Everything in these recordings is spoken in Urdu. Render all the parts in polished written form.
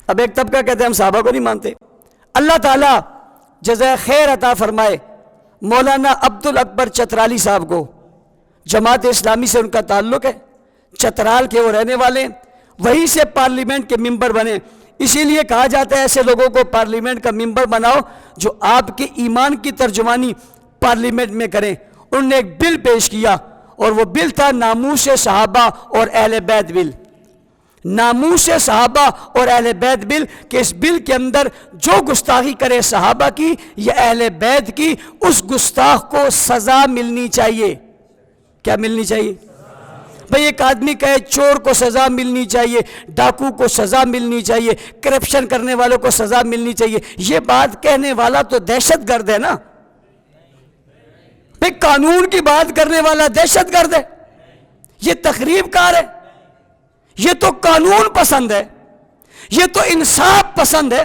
اب ایک طبقہ کہتے ہیں ہم صحابہ کو نہیں مانتے. اللہ تعالیٰ جزائے خیر عطا فرمائے مولانا عبد الاکبر چترالی صاحب کو. جماعت اسلامی سے ان کا تعلق ہے, چترال کے وہ رہنے والے ہیں, وہیں سے پارلیمنٹ کے ممبر بنے. اسی لیے کہا جاتا ہے ایسے لوگوں کو پارلیمنٹ کا ممبر بناؤ جو آپ کے ایمان کی ترجمانی پارلیمنٹ میں کریں. انہوں نے ایک بل پیش کیا اور وہ بل تھا ناموس صحابہ اور اہل بیت بل. ناموس صحابہ اور اہل بیت بل کہ اس بل کے اندر جو گستاخی کرے صحابہ کی یا اہل بیت کی, اس گستاخ کو سزا ملنی چاہیے. کیا ملنی چاہیے بھئی؟ ایک آدمی کہے چور کو سزا ملنی چاہیے, ڈاکو کو سزا ملنی چاہیے, کرپشن کرنے والوں کو سزا ملنی چاہیے, یہ بات کہنے والا تو دہشت گرد ہے نا. بھئی قانون کی بات کرنے والا دہشت گرد ہے, یہ تخریب کار ہے, یہ تو قانون پسند ہے, یہ تو انصاف پسند ہے,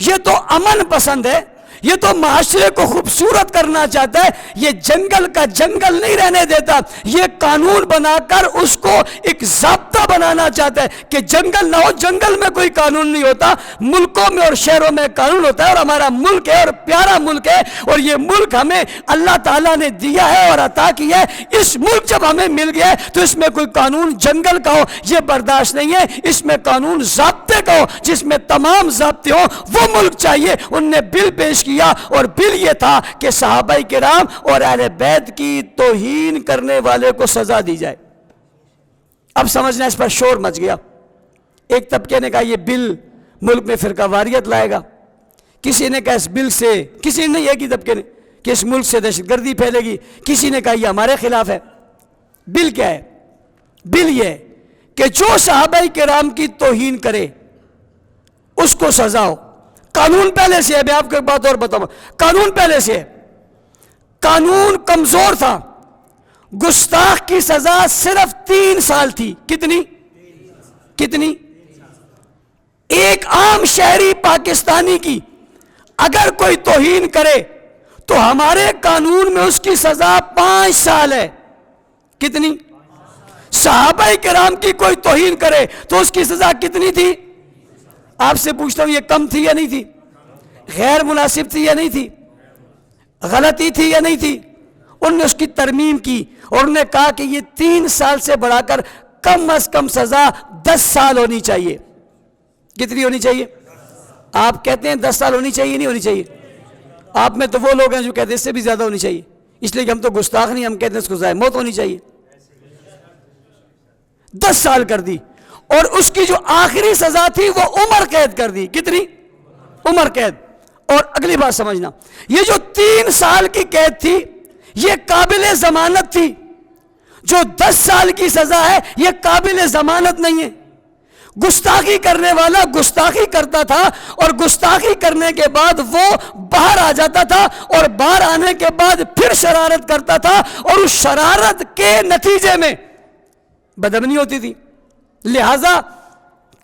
یہ تو امن پسند ہے, یہ تو معاشرے کو خوبصورت کرنا چاہتا ہے. یہ جنگل کا جنگل نہیں رہنے دیتا, یہ قانون بنا کر اس کو ایک ضابطہ بنانا چاہتا ہے کہ جنگل نہ ہو. جنگل میں کوئی قانون نہیں ہوتا, ملکوں میں اور شہروں میں قانون ہوتا ہے. اور ہمارا ملک ہے اور پیارا ملک ہے, اور یہ ملک ہمیں اللہ تعالیٰ نے دیا ہے اور عطا کیا ہے. اس ملک جب ہمیں مل گیا ہے تو اس میں کوئی قانون جنگل کا ہو یہ برداشت نہیں ہے. اس میں قانون ضابطے کا ہو, جس میں تمام ضابطے ہوں, وہ ملک چاہیے. ان نے بل پیش کیا اور بل یہ تھا کہ صحابہ کرام اور اہل بیت کی توہین کرنے والے کو سزا دی جائے. اب سمجھنا اس پر شور مچ گیا. ایک طبقے نے کہا یہ بل ملک میں فرقہ واریت لائے گا, کسی نے کہا اس بل سے, کسی نے ایک ہی طبقے نے کہ اس ملک سے دہشت گردی پھیلے گی, کسی نے کہا یہ ہمارے خلاف ہے. بل کیا ہے؟ بل یہ ہے کہ جو صحابہ کرام کی توہین کرے اس کو سزا ہو. قانون پہلے سے ہے. میں آپ کو ایک بات اور بتاؤں, قانون پہلے سے ہے. قانون کمزور تھا, گستاخ کی سزا صرف 3 سال تھی. کتنی؟ ایک عام شہری پاکستانی کی اگر کوئی توہین کرے تو ہمارے قانون میں اس کی سزا 5 سال ہے. کتنی؟ صحابہ کرام کی کوئی توہین کرے تو اس کی سزا کتنی تھی؟ آپ سے پوچھتا ہوں یہ کم تھی یا نہیں تھی؟ غیر مناسب تھی یا نہیں تھی؟ غلطی تھی یا نہیں تھی؟ انہوں نے اس کی ترمیم کی اور انہوں نے کہا کہ یہ 3 سال سے بڑھا کر کم از کم سزا 10 سال ہونی چاہیے. کتنی ہونی چاہیے؟ آپ کہتے ہیں 10 سال ہونی چاہیے, نہیں ہونی چاہیے. آپ میں تو وہ لوگ ہیں جو کہتے ہیں اس سے بھی زیادہ ہونی چاہیے, اس لیے کہ ہم تو گستاخ نہیں, ہم کہتے ہیں اس کو سزائے موت ہونی چاہیے. 10 سال کر دی, اور اس کی جو آخری سزا تھی وہ عمر قید کر دی. کتنی؟ عمر قید. اور اگلی بات سمجھنا, یہ جو 3 سال کی قید تھی یہ قابل ضمانت تھی. جو 10 سال کی سزا ہے یہ قابل ضمانت نہیں ہے. گستاخی کرنے والا گستاخی کرتا تھا اور گستاخی کرنے کے بعد وہ باہر آ جاتا تھا, اور باہر آنے کے بعد پھر شرارت کرتا تھا, اور اس شرارت کے نتیجے میں بدامنی ہوتی تھی. لہذا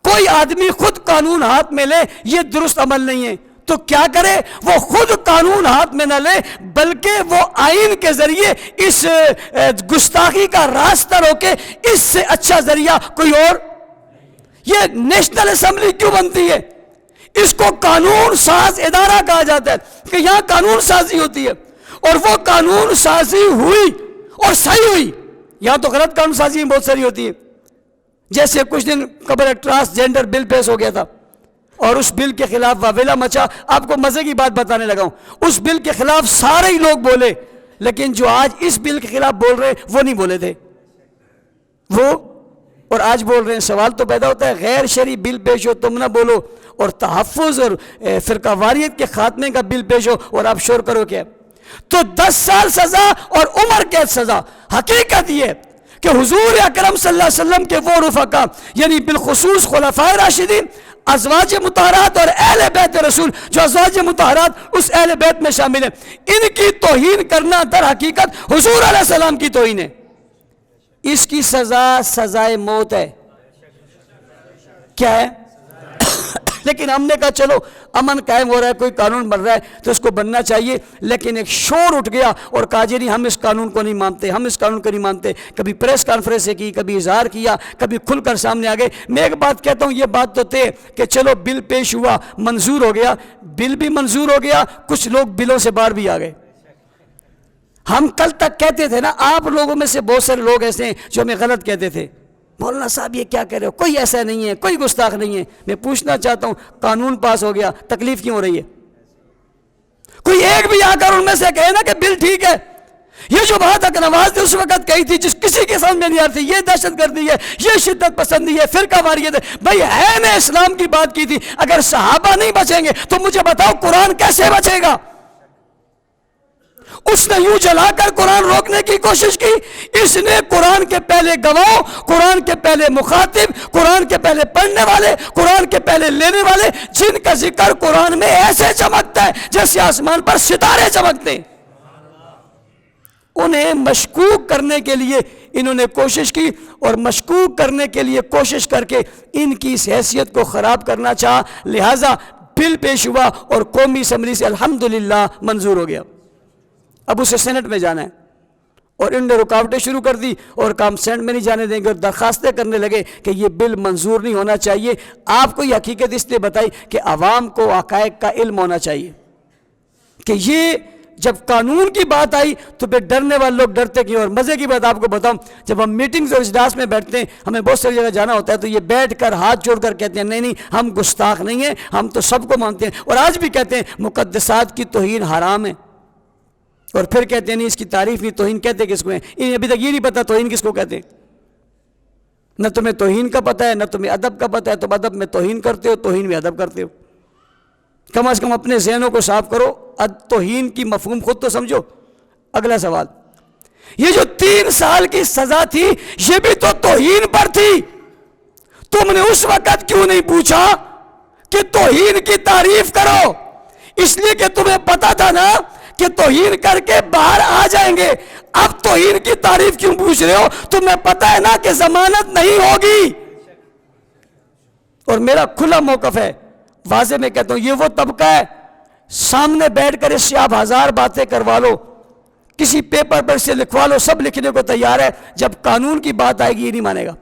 کوئی آدمی خود قانون ہاتھ میں لے یہ درست عمل نہیں ہے. تو کیا کرے؟ وہ خود قانون ہاتھ میں نہ لے بلکہ وہ آئین کے ذریعے اس گستاخی کا راستہ روکے. اس سے اچھا ذریعہ کوئی اور. یہ نیشنل اسمبلی کیوں بنتی ہے؟ اس کو قانون ساز ادارہ کہا جاتا ہے کہ یہاں قانون سازی ہوتی ہے, اور وہ قانون سازی ہوئی اور صحیح ہوئی. یہاں تو غلط قانون سازی بہت ساری ہوتی ہے. جیسے کچھ دن قبل ٹرانسجینڈر بل پیش ہو گیا تھا اور اس بل کے خلاف واویلا مچا. آپ کو مزے کی بات بتانے لگا ہوں, اس بل کے خلاف سارے ہی لوگ بولے, لیکن جو آج اس بل کے خلاف بول رہے وہ نہیں بولے تھے, وہ اور آج بول رہے ہیں. سوال تو پیدا ہوتا ہے غیر شرعی بل پیش ہو تم نہ بولو, اور تحفظ اور فرقہ واریت کے خاتمے کا بل پیش ہو اور آپ شور کرو کیا؟ تو 10 سال سزا اور عمر قید سزا. حقیقت یہ کہ حضور اکرم صلی اللہ علیہ وسلم کے وہ رفقا یعنی بالخصوص خلفائے راشدین, ازواج مطہرات اور اہل بیت رسول, جو ازواج مطہرات اس اہل بیت میں شامل ہیں, ان کی توہین کرنا در حقیقت حضور علیہ السلام کی توہین ہے. اس کی سزا سزائے موت ہے. کیا ہے؟ لیکن ہم نے کہا چلو امن قائم ہو رہا ہے، کوئی قانون بن رہا ہے تو اس کو بننا چاہیے، لیکن ایک شور اٹھ گیا اور کہا جی نہیں ہم اس قانون کو نہیں مانتے، ہم اس قانون کو نہیں مانتے، کبھی پریس کانفرنس کی، کبھی اظہار کیا، کبھی کھل کر سامنے آ گئے۔ میں ایک بات کہتا ہوں، یہ بات تو طے کہ چلو بل پیش ہوا، منظور ہو گیا، بل بھی منظور ہو گیا، کچھ لوگ بلوں سے باہر بھی آ گئے۔ ہم کل تک کہتے تھے نا، آپ لوگوں میں سے بہت سارے لوگ ایسے ہیں جو ہمیں غلط کہتے تھے، مولانا صاحب یہ کیا کہہ رہے ہو، کوئی ایسا نہیں ہے، کوئی گستاخ نہیں ہے۔ میں پوچھنا چاہتا ہوں قانون پاس ہو گیا، تکلیف کیوں ہو رہی ہے؟ کوئی ایک بھی آ کر ان میں سے کہے نا کہ بل ٹھیک ہے۔ یہ جو بات حق نواز نے اس وقت کہی تھی، جس کسی کے سامنے نہیں آتی، یہ دہشت گردی ہے، یہ شدت پسندی ہے، فرقہ واریت ہے، بھائی ہے نے اسلام کی بات کی تھی۔ اگر صحابہ نہیں بچیں گے تو مجھے بتاؤ قرآن کیسے بچے گا؟ اس نے یوں جلا کر قرآن روکنے کی کوشش کی، اس نے قرآن کے پہلے گواہ، قرآن کے پہلے مخاطب، قرآن کے پہلے پڑھنے والے، قرآن کے پہلے لینے والے، جن کا ذکر قرآن میں ایسے چمکتا ہے جیسے آسمان پر ستارے چمکتے ہیں، انہیں مشکوک کرنے کے لیے انہوں نے کوشش کی، اور مشکوک کرنے کے لیے کوشش کر کے ان کی اس حیثیت کو خراب کرنا چاہا، لہٰذا بل پیش ہوا اور قومی اسمبلی سے الحمدللہ منظور ہو گیا۔ اب اسے سینٹ میں جانا ہے، اور انہوں نے رکاوٹیں شروع کر دی اور کام سینٹ میں نہیں جانے دیں گے، اور درخواستیں کرنے لگے کہ یہ بل منظور نہیں ہونا چاہیے۔ آپ کو یہ حقیقت اس لیے بتائی کہ عوام کو حقائق کا علم ہونا چاہیے کہ یہ جب قانون کی بات آئی تو پھر ڈرنے والے لوگ ڈرتے کیوں۔ اور مزے کی بات آپ کو بتاؤں، جب ہم میٹنگز اور اجلاس میں بیٹھتے ہیں، ہمیں بہت ساری جگہ جانا ہوتا ہے، تو یہ بیٹھ کر ہاتھ جوڑ کر کہتے ہیں نہیں نہیں ہم گستاخ نہیں ہیں، ہم تو سب کو مانتے ہیں، اور آج بھی کہتے ہیں مقدسات کی توہین حرام ہے، اور پھر کہتے ہیں نہیں اس کی تعریف نہیں، توہین کہتے کس کو ہیں؟ انہیں ابھی تک یہ نہیں پتا توہین کس کو کہتے ہیں۔ نہ تمہیں توہین کا پتہ ہے، نہ تمہیں ادب کا پتہ ہے، تم ادب میں توہین کرتے ہو، توہین میں ادب کرتے ہو۔ کم از کم اپنے ذہنوں کو صاف کرو، توہین کی مفہوم خود تو سمجھو۔ اگلا سوال، یہ جو 3 سال کی سزا تھی یہ بھی تو توہین پر تھی، تم نے اس وقت کیوں نہیں پوچھا کہ توہین کی تعریف کرو؟ اس لیے کہ تمہیں پتا تھا نا کہ توہین کر کے باہر آ جائیں گے، اب توہین کی تعریف کیوں پوچھ رہے ہو؟ تمہیں پتا ہے نا کہ ضمانت نہیں ہوگی۔ اور میرا کھلا موقف ہے، واضح میں کہتا ہوں، یہ وہ طبقہ ہے سامنے بیٹھ کر اس سے آپ 1000 باتیں کروا لو، کسی پیپر پر سے لکھوا لو، سب لکھنے کو تیار ہے، جب قانون کی بات آئے گی یہ نہیں مانے گا،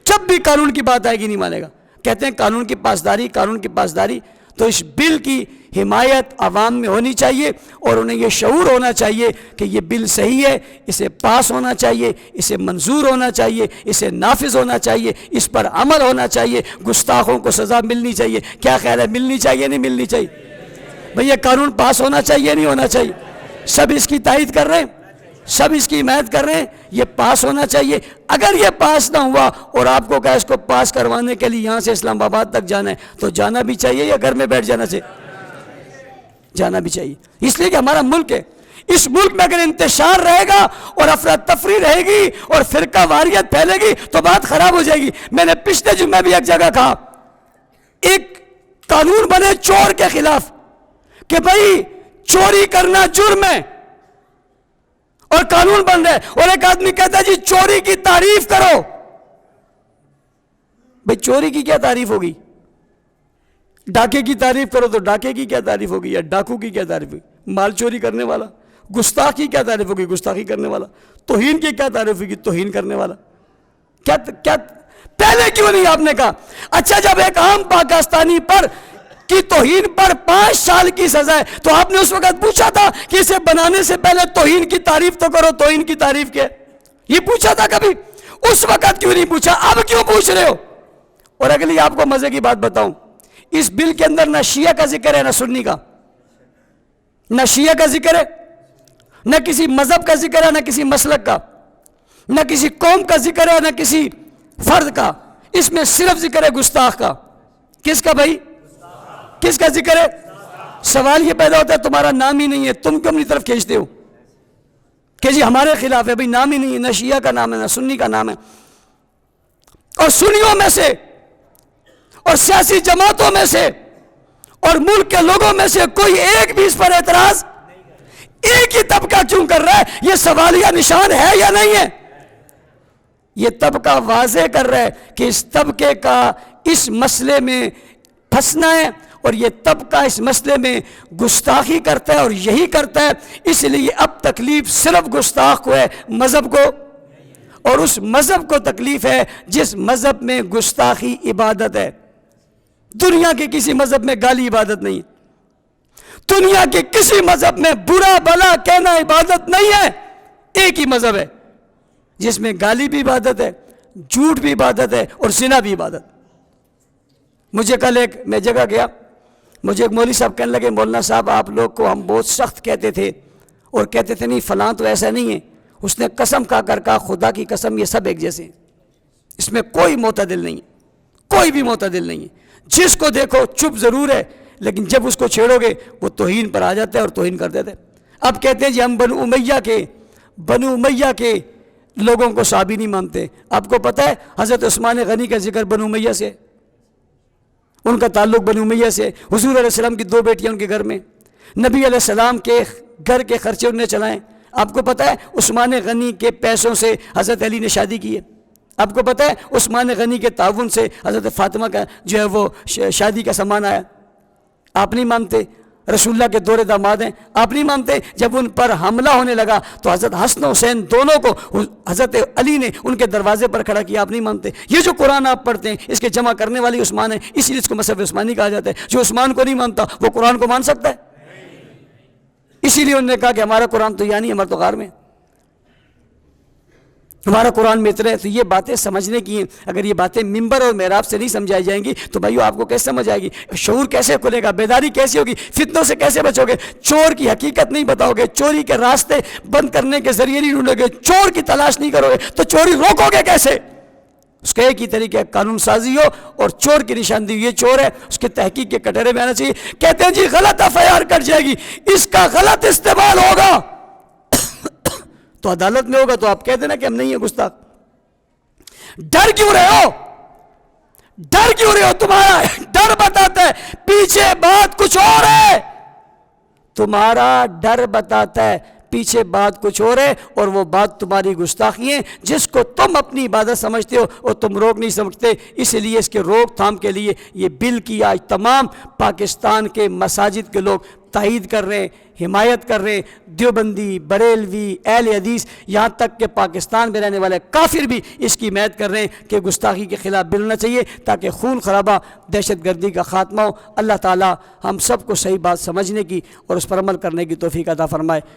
جب بھی قانون کی بات آئے گی نہیں مانے گا۔ کہتے ہیں قانون کی پاسداری، قانون کی پاسداری، تو اس بل کی حمایت عوام میں ہونی چاہیے، اور انہیں یہ شعور ہونا چاہیے کہ یہ بل صحیح ہے، اسے پاس ہونا چاہیے، اسے منظور ہونا چاہیے، اسے نافذ ہونا چاہیے، اس پر عمل ہونا چاہیے، گستاخوں کو سزا ملنی چاہیے۔ کیا خیال ہے، ملنی چاہیے نہیں ملنی چاہیے؟ بھئی یہ قانون پاس ہونا چاہیے نہیں ہونا چاہیے؟ سب اس کی تائید کر رہے ہیں، سب اس کی حمایت کر رہے ہیں، یہ پاس ہونا چاہیے۔ اگر یہ پاس نہ ہوا اور آپ کو کہا اس کو پاس کروانے کے لیے یہاں سے اسلام آباد تک جانا ہے، تو جانا بھی چاہیے یا گھر میں بیٹھ جانا چاہیے؟ جانا بھی چاہیے، اس لیے کہ ہمارا ملک ہے۔ اس ملک میں اگر انتشار رہے گا اور افراتفری رہے گی اور فرقہ واریت پھیلے گی تو بات خراب ہو جائے گی۔ میں نے پچھلے جمعے بھی ایک جگہ کہا، ایک قانون بنے چور کے خلاف کہ بھائی چوری کرنا جرم ہے، اور قانون بن رہا ہے، اور ایک آدمی کہتا ہے جی چوری کی تعریف کرو۔ بھائی چوری کی کیا تعریف ہوگی؟ ڈاکے کی تعریف کرو تو ڈاکے کی کیا تعریف ہوگی، یا ڈاکو کی کیا تعریف ہوگی؟ مال چوری کرنے والا۔ گستاخ کی کیا تعریف ہوگی؟ گستاخی کرنے والا۔ توہین کی کیا تعریف ہوگی؟ توہین کرنے والا۔ کیا پہلے کیوں نہیں آپ نے کہا؟ اچھا جب ایک عام پاکستانی پر کی توہین پر 5 سال کی سزا ہے تو آپ نے اس وقت پوچھا تھا کہ اسے بنانے سے پہلے توہین کی تعریف تو کرو، توہین کی تعریف کیا؟ یہ پوچھا تھا کبھی؟ اس وقت کیوں نہیں پوچھا؟ اب کیوں پوچھ رہے ہو؟ اور اگلی آپ کو مزے کی بات بتاؤں، اس بل کے اندر نہ شیعہ کا ذکر ہے نہ سنی کا، نہ شیعہ کا ذکر ہے، نہ کسی مذہب کا ذکر ہے، نہ کسی مسلک کا، نہ کسی قوم کا ذکر ہے، نہ کسی فرد کا، اس میں صرف ذکر ہے گستاخ کا۔ کس کا بھائی؟ کس کا ذکر ہے؟ سوال یہ پیدا ہوتا ہے تمہارا نام ہی نہیں ہے، تم کیوں اپنی طرف کھینچتے ہو کہ جی ہمارے خلاف ہے؟ بھائی نام ہی نہیں ہے، نہ شیعہ کا نام ہے نہ سنی کا نام ہے، اور سنیوں میں سے اور سیاسی جماعتوں میں سے اور ملک کے لوگوں میں سے کوئی ایک بھی اس پر اعتراض، ایک ہی طبقہ کیوں کر رہا ہے؟ یہ سوالیہ نشان ہے یا نہیں ہے؟ یہ طبقہ واضح کر رہا ہے کہ اس طبقے کا اس مسئلے میں ہنسنا ہے، اور یہ طبقہ اس مسئلے میں گستاخی کرتا ہے اور یہی کرتا ہے، اس لیے اب تکلیف صرف گستاخ کو ہے، مذہب کو، اور اس مذہب کو تکلیف ہے جس مذہب میں گستاخی عبادت ہے۔ دنیا کے کسی مذہب میں گالی عبادت نہیں، دنیا کے کسی مذہب میں برا بھلا کہنا عبادت نہیں ہے، ایک ہی مذہب ہے جس میں گالی بھی عبادت ہے، جھوٹ بھی عبادت ہے، اور زنا بھی عبادت۔ مجھے کل میں جگہ گیا، مجھے ایک مولوی صاحب کہنے لگے، مولانا صاحب آپ لوگ کو ہم بہت سخت کہتے تھے، اور کہتے تھے نہیں فلاں تو ایسا نہیں ہے، اس نے قسم کھا کر کہا خدا کی قسم یہ سب ایک جیسے ہیں، اس میں کوئی معتدل نہیں ہے، کوئی بھی معتدل نہیں ہے، جس کو دیکھو چپ ضرور ہے، لیکن جب اس کو چھیڑو گے وہ توہین پر آ جاتا ہے اور توہین کر دیتے ہیں۔ اب کہتے ہیں جی ہم بنو امیہ کے لوگوں کو صحابی نہیں مانتے۔ آپ کو پتہ ہے حضرت عثمان غنی کا ذکر بنو امیہ سے، ان کا تعلق بنو امیہ سے، حضور علیہ السلام کی 2 بیٹیاں ان کے گھر میں، نبی علیہ السلام کے گھر کے خرچے انہوں نے چلائیں۔ آپ کو پتہ ہے عثمان غنی کے پیسوں سے حضرت علی نے شادی کی ہے۔ آپ کو پتہ ہے عثمان غنی کے تعاون سے حضرت فاطمہ کا جو ہے وہ شادی کا سامان آیا۔ آپ نہیں مانتے؟ رسول اللہ کے دور داماد ہیں، آپ نہیں مانتے؟ جب ان پر حملہ ہونے لگا تو حضرت حسن حسین دونوں کو حضرت علی نے ان کے دروازے پر کھڑا کیا، آپ نہیں مانتے؟ یہ جو قرآن آپ پڑھتے ہیں اس کے جمع کرنے والی عثمان ہے، اسی لیے اس کو مصحف عثمانی کہا جاتا ہے۔ جو عثمان کو نہیں مانتا وہ قرآن کو مان سکتا ہے؟ اسی لیے انہوں نے کہا کہ ہمارا قرآن تو یعنی ہمارا تو غار میں، ہمارا قرآن میں اترے۔ تو یہ باتیں سمجھنے کی ہیں، اگر یہ باتیں ممبر اور محراب سے نہیں سمجھائی جائیں گی تو بھائیو آپ کو کیسے سمجھ آئے گی؟ شعور کیسے کھلے گا؟ بیداری کیسے ہوگی؟ فتنوں سے کیسے بچو گے؟ چور کی حقیقت نہیں بتاؤ گے، چوری کے راستے بند کرنے کے ذریعے نہیں ڈھونڈو گے، چور کی تلاش نہیں کرو گے تو چوری روکو گے کیسے؟ اس کا ایک ہی طریقہ قانون سازی ہو اور چور کی نشاندہی، یہ چور ہے اس کے تحقیق کے کٹہرے میں آنا چاہیے۔ کہتے ہیں جی غلط FIR کٹ جائے گی، اس کا غلط استعمال ہوگا تو عدالت میں ہوگا، تو آپ کہہ دینا کہ ہم نہیں ہیں گستاخ۔ ڈر کیوں رہے ہو؟ ڈر کیوں رہے ہو؟ تمہارا ڈر بتاتا ہے پیچھے بات کچھ اور ہے، تمہارا ڈر بتاتا ہے پیچھے بات کچھ اور ہے، اور وہ بات تمہاری گستاخی ہے جس کو تم اپنی عبادت سمجھتے ہو اور تم روک نہیں سمجھتے۔ اس لیے اس کے روک تھام کے لیے یہ بل کی آج تمام پاکستان کے مساجد کے لوگ تائید کر رہے ہیں، حمایت کر رہے ہیں، دیوبندی، بریلوی، اہل حدیث، یہاں تک کہ پاکستان میں رہنے والے کافر بھی اس کی حمایت کر رہے ہیں کہ گستاخی کے خلاف بل ہونا چاہیے تاکہ خون خرابہ، دہشت گردی کا خاتمہ ہو۔ اللہ تعالی ہم سب کو صحیح بات سمجھنے کی اور اس پر عمل کرنے کی توفیق عطا فرمائے۔